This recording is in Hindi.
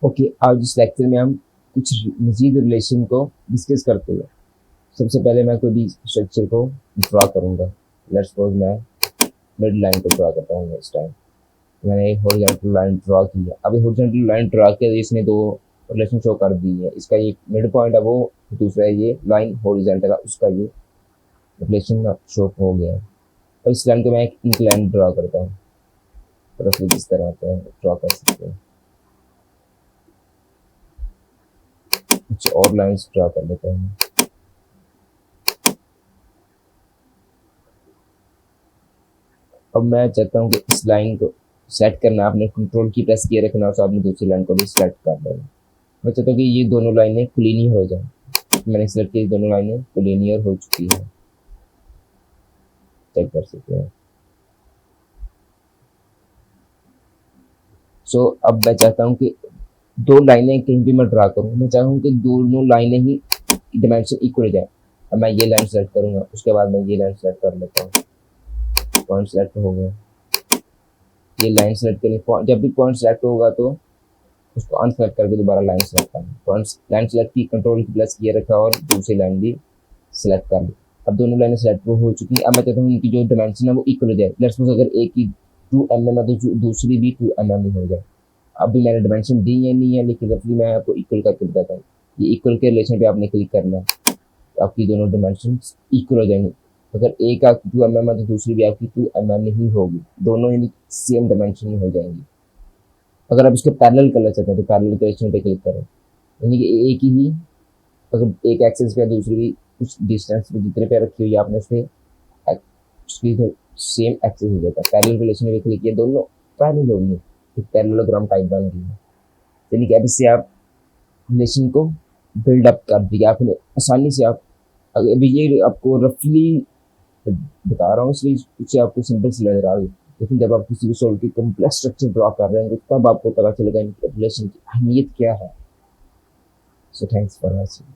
ओके, आज इस लेक्चर में हम कुछ मज़ीद रिलेशन को डिस्कस करते हैं। सबसे पहले मैं कोई भी स्ट्रक्चर को ड्रा करूँगा। लेट्स सपोज मैं मिड लाइन को ड्रा करता हूँ इस टाइम। मैंने एक हॉरिजॉन्टल लाइन ड्रा की है। अभी हॉरिजॉन्टल लाइन ड्रा किया, इसने दो रिलेशन शो कर दी है। इसका ये मिड पॉइंट है, वो दूसरा है ये लाइन हॉरिजॉन्टल है, उसका ये रिलेशन शो हो गया है। और इस लाइन को मैं एक इंक्लाइन ड्रा करता हूँ, रफली जिस तरह आता है ड्रा कर सकते हैं। कुछ और लाइन्स ड्रा कर लेते हैं। अब मैं चाहता हूँ कि इस लाइन को सेट करना, आपने कंट्रोल की प्रेस किए रखना, और आपने दूसरी लाइन को भी सेलेक्ट कर देना। मैं चाहता हूँ कि ये दोनों लाइनें कोलिनियर हो जाएं। मैंने सेलेक्ट की, दोनों लाइनें कोलिनियर हो चुकी है, चेक कर सकते हैं। सो अब मैं चाहता हूँ कि दो लाइनें कहीं भी मैं ड्रा करूँ, मैं चाहता हूँ कि दोनों लाइनें ही डिमेंशन इक्वल हो जाए। अब मैं ये लाइन सेलेक्ट करूँगा, उसके बाद मैं ये लाइन सेलेक्ट कर लेता हूँ। पॉइंट सेलेक्ट हो गया। ये लाइन सेलेक्ट करनी, जब भी पॉइंट सेलेक्ट होगा तो उसको अनसेलेक्ट करके दोबारा लाइन सेलेक्ट करना। पॉइंट लाइन सेलेक्ट की, कंट्रोल की प्लस किए रखा और दूसरी लाइन भी सेलेक्ट कर ली। अब दोनों लाइनें सेलेक्ट हो चुकी हैं। अब मैं चाहता हूँ इनकी जो डायमेंशन है वो इक्वल हो जाए। लेट्स सपोज अगर एक की 2 mm है तो दूसरी भी 2 mm ही हो जाए। अभी मैंने डायमेंशन दी है नहीं है, लेकिन रफली मैं आपको इक्वल करके बताता हूँ। ये इक्वल के रिलेशन पे आपने क्लिक करना है, तो आपकी दोनों डायमेंशन इक्वल हो जाएंगे। अगर एक आपकी 2 mm है तो दूसरी भी आपकी 2 mm ही होगी, दोनों यानी सेम डायमेंशन ही हो जाएंगी। अगर आप इसको पैरेलल करना चाहते हैं तो पैरेलल रिलेशन पे क्लिक करें, यानी कि एक ही, अगर एक एक्सिस पे दूसरी भी कुछ डिस्टेंस पे जितने पे रखी हुई है आपने उसकी सेम एक्सिस हो जाता है। पैरेलल रिलेशन पे क्लिक किया, दोनों पैरेलल होगी, एक पैरेललोग्राम टाइप बन गई है। यानी कि अब इससे आप रिलेशन को बिल्ड अप कर दिया आपने आसानी से। आप अभी ये आपको रफली बता रहा हूँ, इसलिए कुछ आपको सिंपल से लग रहा है, लेकिन जब आप किसी भी सॉल्व की कम्प्लेक्स स्ट्रक्चर ड्रॉ कर रहे हैं तब आपको पता चलेगा इनकी रिलेशन की अहमियत क्या है। So thanks for watching.